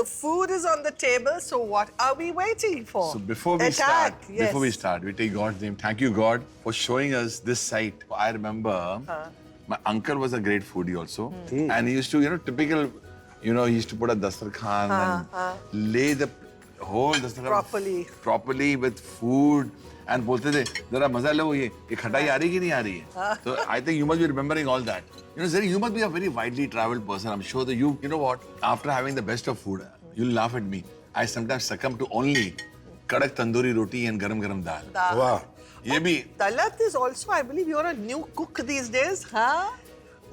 the food is on the table, so what are we waiting for? So before we start, we take God's name. Thank you, God, for showing us this sight. I remember my uncle was a great foodie also, and he used to, typical, he used to put a Dastarkhan and lay the whole Dastarkhan properly with food. And बोलते थे जरा मजा लो ये खटाई आ रही कि नहीं आ रही है. So I think you must be remembering all that. Zarine, you must be a very widely traveled person. I'm sure that you know what? After having the best of food, you'll laugh at me. I sometimes succumb to only kadak tandoori roti and garam dal. Wow. ये भी. Talat is also, I believe, you're a new cook these days, huh?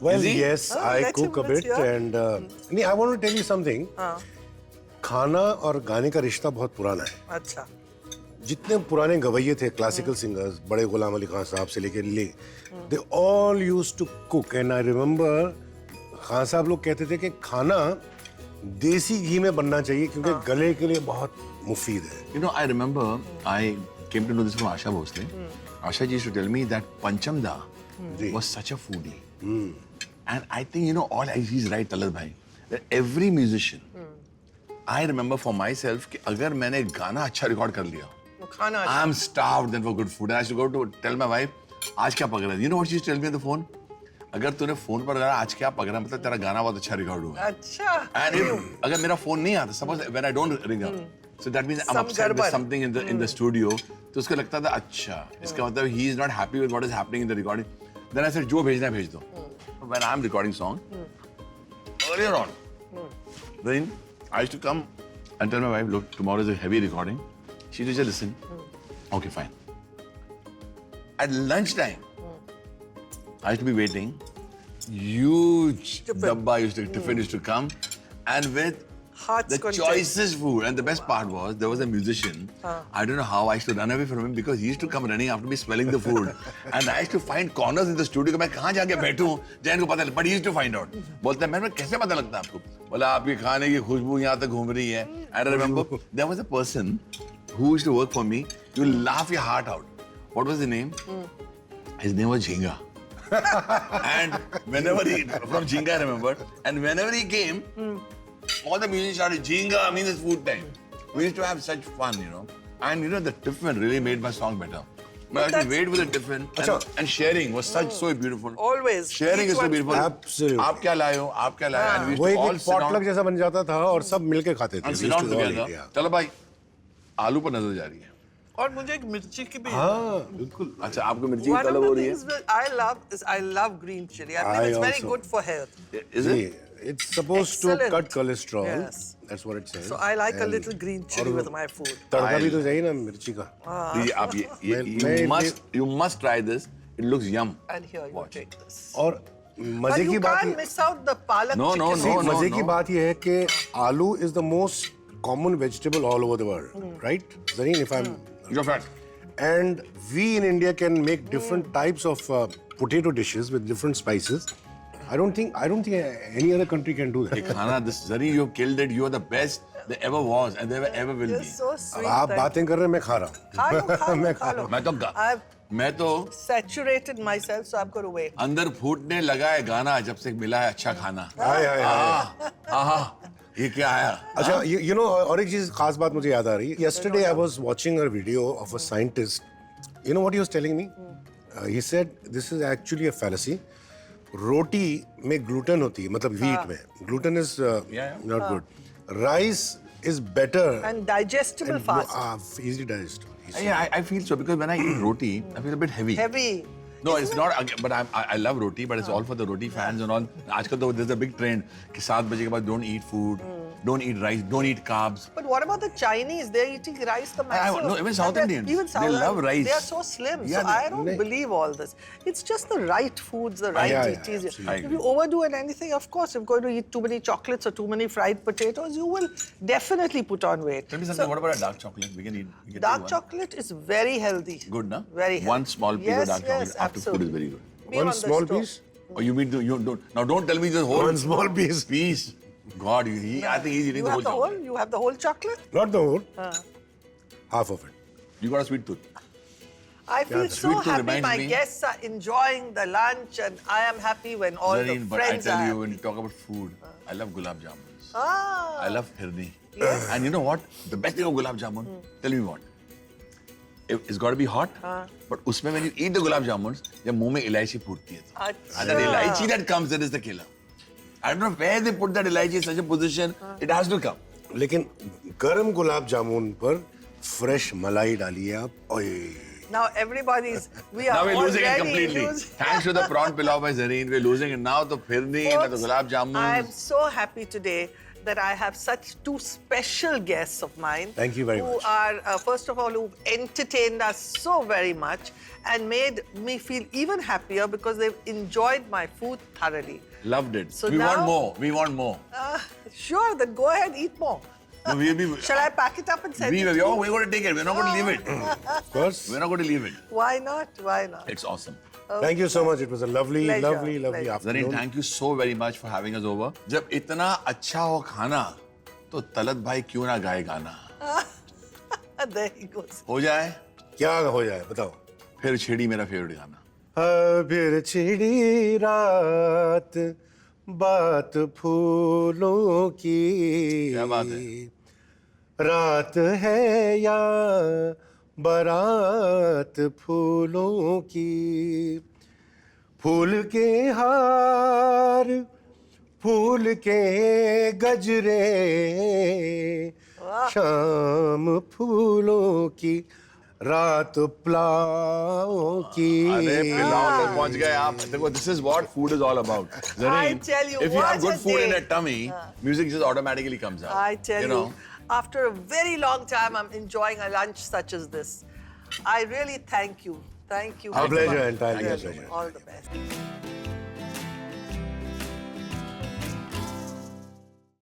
Well, yes, I cook a bit, and I want to tell you something. खाना और गाने का रिश्ता बहुत पुराना है. अच्छा. जितने पुराने गवैये थे, क्लासिकल सिंगर्स, बड़े गुलाम अली खान साहब से लेकर they all used to cook, and I remember Khan साहब लोग कहते थे कि खाना देसी घी में बनना चाहिए क्योंकि गले के लिए बहुत मुफीद है. I remember I came to know this from Asha Bhosle. Asha ji used to tell me that Pancham Da was such a foodie. And I think, he's right, Talat bhai, that every musician, I remember for myself कि अगर मैंने गाना अच्छा record कर लिया, I'm starved then for good food. And I used to go to tell my wife, आज क्या पक रहा है? You know what she used to tell me on the phone? अगर तूने फोन पर गाना आज क्या पक रहा है, मतलब तेरा गाना बहुत अच्छा रिकॉर्ड हुआ. अच्छा. And अगर मेरा फोन नहीं आता, suppose when I don't ring up, so that means I'm upset with something in the studio. तो उसको लगता था अच्छा, इसका मतलब he is not happy with what is happening in the recording. Then I said जो भेजना है भेज दो. When I'm recording song, earlier on, then I used to come and tell my wife, look, tomorrow is a heavy recording. She used to just listen. Okay, fine. At lunchtime, I used to be waiting. Huge tiffin used to come, and with the choicest food. And the best part was, there was a musician. I don't know how I used to run away from him because he used to come running after me smelling the food. And I used to find corners in the studio कि मैं कहाँ जाके बैठूं, जैन को पता लगे. But he used to find out. बोलता है मैं कैसे पता लगता है आपको? बोला आपके खाने की खुशबू यहाँ तक घूम रही है. And I remember there was a person who used to work for me. You laugh your heart out. What was his name? His name was Jhinga. And whenever from Jhinga I remember, and whenever he came, all the musicians shouted, Jhinga means it's food time. We used to have such fun, And the tiffin really made my song better. But I used to wait with the tiffin, and sharing was so beautiful. Always. Sharing is so beautiful. Absolutely. आप क्या लाए हो? आप क्या लाए? And we used to all sit down. Potluck जैसा बन जाता था और सब मिलके खाते थे. And sit down together. चलो भाई, आलू पर नजर जा रही है. और मुझे एक मिर्ची की भी. हाँ, बिल्कुल. अच्छा, आपको मिर्ची की तलब हो रही है? I love green chili. I believe it's very good for health. Is it? It's supposed to cut cholesterol. Yes. That's what it says. So I like a little green chili with my food. तड़का भी तो चाहिए ना मिर्ची का. You must try this. It looks yum. And here you take this. और मजे की बात you can't miss out the palak chicken. No. मजे की बात ये है कि आलू is the most common vegetable all over the world, right? Zarine, if I'm... You're fat. And we in India can make different types of potato dishes with different spices. I don't think any other country can do that. Khana, Zarine, you killed it. You are the best there ever was and there ever will You're be. so sweet. आप बातें कर रहे हैं मैं खा रहा हूँ. खा लो. मैं तो saturated myself, so I've got to wait. अंदर फूटने लगा है गाना जब से मिला है अच्छा खाना. ये क्या आया? अच्छा, you know, और एक चीज खास बात मुझे याद आ रही है. Yesterday I was watching a video of a scientist. You know what he was telling me? He said this is actually a fallacy. रोटी में gluten होती है, मतलब wheat में. Gluten is not good. Rice is better. And digestible fast. Easily digestible. Yeah, I feel so because when I eat roti, I feel a bit heavy. Heavy. No, it's not. But I love roti, but it's all for the roti fans and all. Aajkal there's a big trend कि 7 बजे के बाद don't eat food, don't eat rice, don't eat carbs. But what about the Chinese? They're eating rice the maximum. No, even South Indians. They love rice. They are so slim. Yeah, so I don't believe all this. It's just the right foods, the right teas. If you overdo it anything, of course, if you're going to eat too many chocolates or too many fried potatoes, you will definitely put on weight. Tell me something. What about a dark chocolate? We can eat. Dark chocolate is very healthy. Good, na? Very healthy. One small piece of dark chocolate after food is very good. One small piece? Or you mean don't tell me the whole one small piece. God, I think he's eating the whole chocolate. You have the whole chocolate? Not the whole. Half of it. You got a sweet tooth. I feel so Sweet tooth happy reminds my me- guests are enjoying the lunch, and I am happy when all Zarine, the but I friends tell are you, when happy. you talk about food, I love gulab jamuns. Ah. I love hirni. Yes. And you know what? The best thing of gulab jamun, tell me what? It's got to be hot, but usme when you eat the gulab jamuns, जब मुंह में इलायची फूटती है, and that इलायची that comes, that is the killer. I don't know where they put that इलायची in such a position. It has to come. लेकिन गरम गुलाब जामुन पर फ्रेश मलाई डालिए आप. ओए. Now everybody's, we are Now we're losing it already completely. losing- Thanks to the prawn pulao by Zarine, we're losing it now. The firni, now the gulab jamun. I'm so happy today that I have such two special guests of mine. Thank you very much. Who are, first of all, who entertained us so very much and made me feel even happier because they've enjoyed my food thoroughly. Loved it. So we now- want more. We want more. Sure, then go ahead, eat more. No, Shall I pack it up and send it to we're you? going to take it. We're not going to leave it. Of course. We're not going to leave it. Why not? Why not? It's awesome. Thank you so much. It was a lovely, Pleasure, lovely, lovely pleasure. afternoon. Zarine, thank you so very much for having us over. जब इतना अच्छा हो खाना, तो तलत भाई क्यों ना गाए गाना? There he goes. हो जाए? क्या हो जाए बताओ. फिर छिड़ी मेरा फेवरेट गाना. फिर छिड़ी रात बात फूलों की. क्या बात है? रात है या बारात फूलों की. फूल के हार फूल के गजरे शाम फूलों की रात पुलाव की. अरे पिलाओ तक पहुंच गए आप. देखो, this is what food is all about. Zarine, tell you, if you have what good a food in day. your tummy, music just automatically comes out. I tell you, know? after a very long time, I'm enjoying a lunch such as this. I really thank you. Thank you. Our very pleasure, much. entirely our Really, pleasure. all the best.